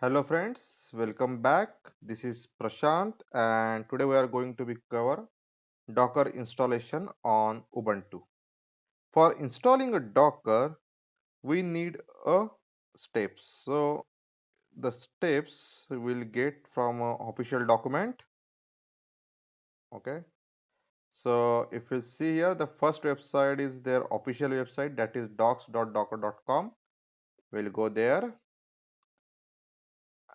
Hello friends, welcome back. This is Prashant and today we are going to be cover Docker installation on Ubuntu. For installing a Docker, we need a steps. So the steps we will get from a official document. Okay. So if you see here, the first website is their official website, that is docs.docker.com. We'll go there.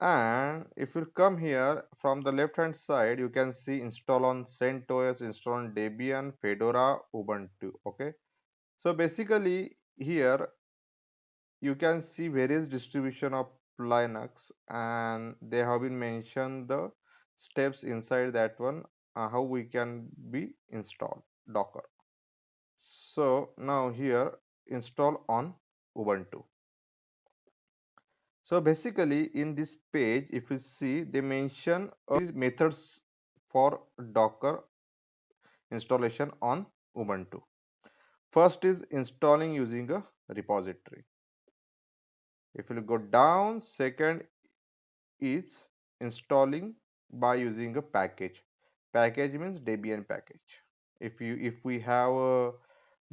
And if you come here from the left hand side, you can see install on CentOS, install on Debian, Fedora, Ubuntu. Okay. So basically here you can see various distribution of Linux and they have been mentioned the steps inside that one, how we can be installed Docker. So now here install on Ubuntu. So basically in this page, if you see, they mention these methods for Docker installation on Ubuntu. First is installing using a repository. If you go down, second is installing by using a package. Package means Debian package. If we have a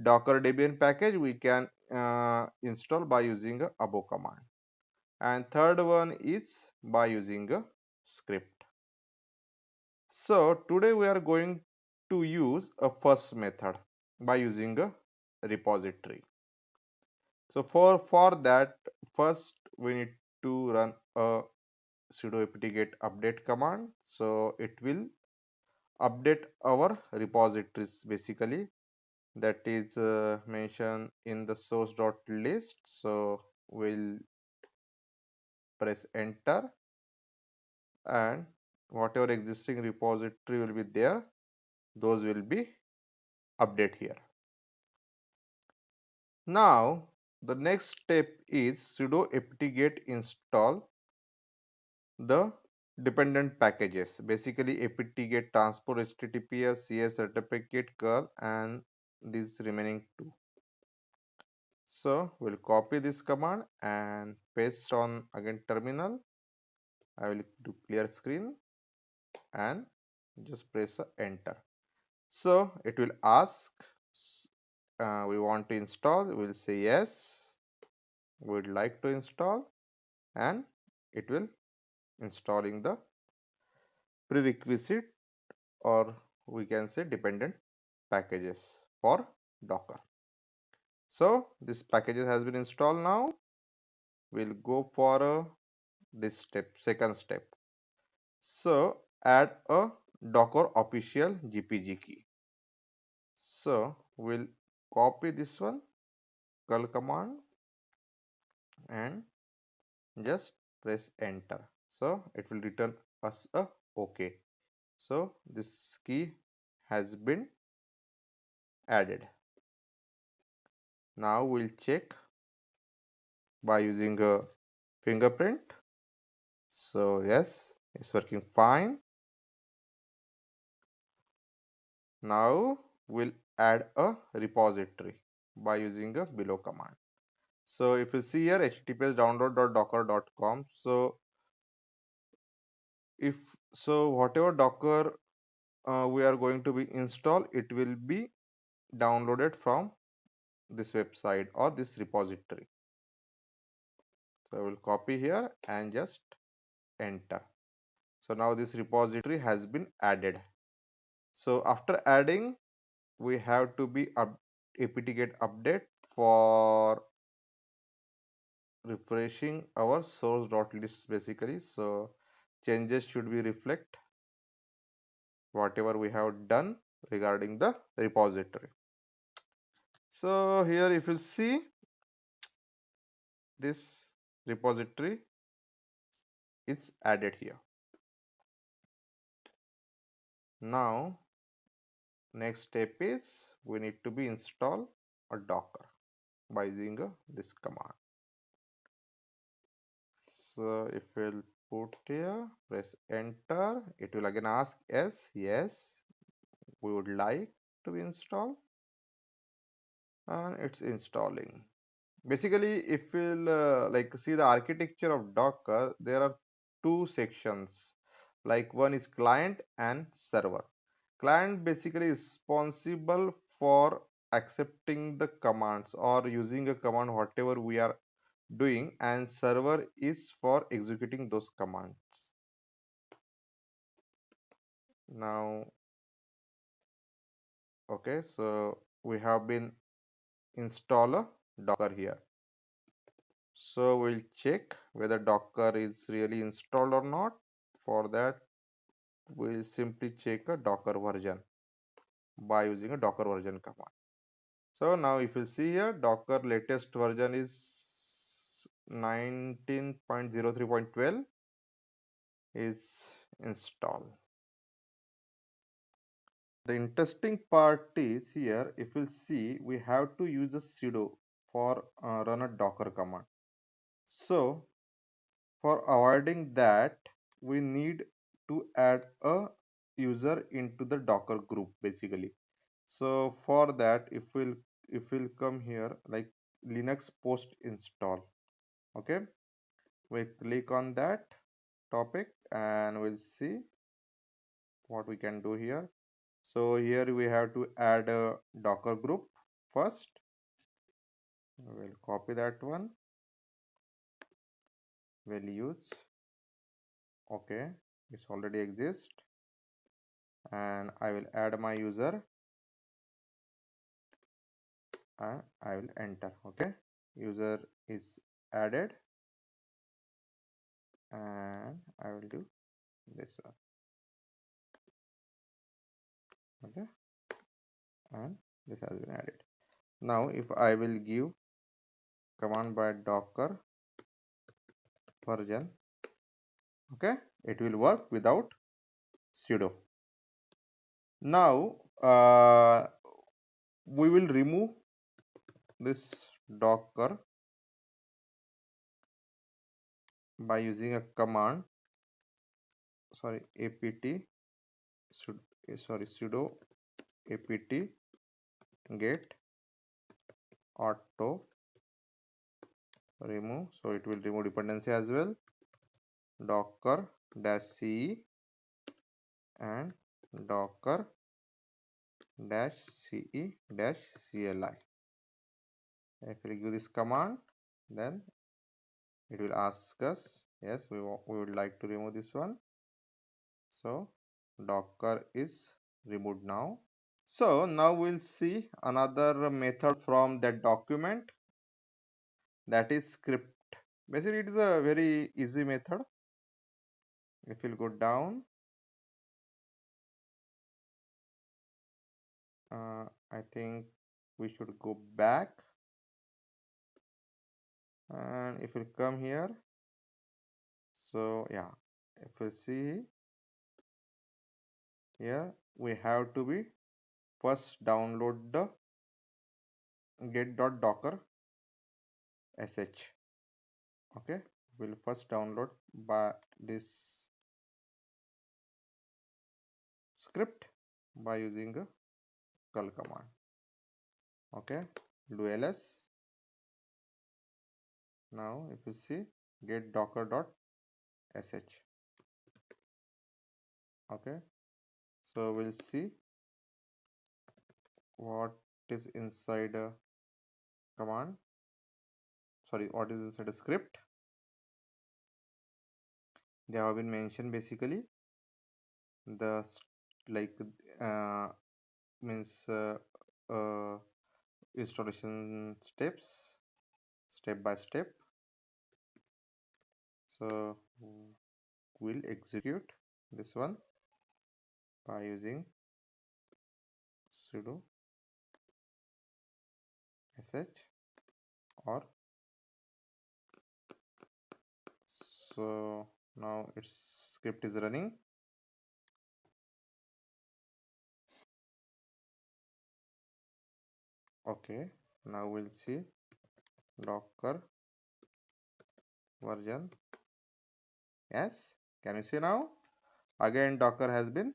Docker Debian package, we can install by using a abo command. And third one is by using a script. So today we are going to use a first method by using a repository. So for that, first we need to run a sudo apt-get update command. So it will update our repositories basically, that is mentioned in the source.list. So we'll press enter and whatever existing repository will be there, those will be update here. Now the next step is sudo apt-get install the dependent packages, basically apt-get transport https cs certificate curl and these remaining two. So we'll copy this command and paste on again terminal. I will do clear screen and just press enter. So it will ask we want to install, we will say yes, we would like to install, and it will installing the prerequisite or we can say dependent packages for Docker. So this packages has been installed. Now we'll go for this step, second step. So add a Docker Official Gpg Key. So we'll copy this one, curl command, and just press enter. So it will return us a OK. So this key has been added. Now we'll check by using a fingerprint. So yes, it's working fine. Now we'll add a repository by using a below command. So if you see here https download.docker.com. So if so whatever Docker we are going to be installed, it will be downloaded from this website or this repository. So I will copy here and just enter. So now this repository has been added. So after adding, we have to be apt-get update for refreshing our source.list basically. So changes should be reflect whatever we have done regarding the repository. So here if you see this repository, it's added here. Now next step is we need to be install a Docker by using this command. So if we'll put here, press enter, it will again ask yes, we would like to install, and it's installing. Basically, if we'll like see the architecture of Docker, there are two sections, like one is client and server. Client basically is responsible for accepting the commands or using a command whatever we are doing, and server is for executing those commands. Now, okay, so we have been install a Docker here. So we'll check whether Docker is really installed or not. For that, we'll simply check a Docker version by using a Docker version command. So now if you see here, Docker latest version is 19.03.12 is installed. The interesting part is here, if you see, we have to use a sudo for run a Docker command. So for avoiding that, we need to add a user into the Docker group basically. So for that, if we'll come here like Linux post install, okay, we click on that topic and we'll see what we can do here. So here we have to add a Docker group first. We'll copy that one. We'll use, okay, it's already exist, and I will add my user and I will enter. Okay, user is added and I will do this one. Okay, and this has been added. Now if I will give command by docker version, okay, it will work without sudo. Now we will remove this docker by using a command, sorry, apt sudo apt get auto remove, so it will remove dependency as well, docker dash c and docker dash ce dash cli. If we give this command, then it will ask us, yes, we would like to remove this one. So docker is removed now. So now we'll see another method from that document, that is script. Basically it is a very easy method. If we'll go down, I think we should go back, and if we come here, so yeah, if we see here, we have to be first download the get.docker sh. Okay, we'll first download by this script by using a curl command. Okay, do ls. Now if you see, get docker.sh. okay, so we'll see what is inside a command, sorry, what is inside a script. They have been mentioned basically the like uh, means uh, installation steps, step by step. So we'll execute this one by using sudo sh, or so now its script is running. Okay, now we'll see docker version. Yes, can you see now? Again, docker has been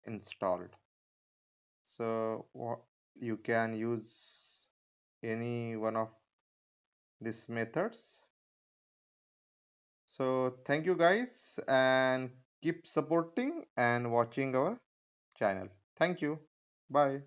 installed. So you can use any one of these methods So thank you guys and keep supporting and watching our channel. Thank you. Bye.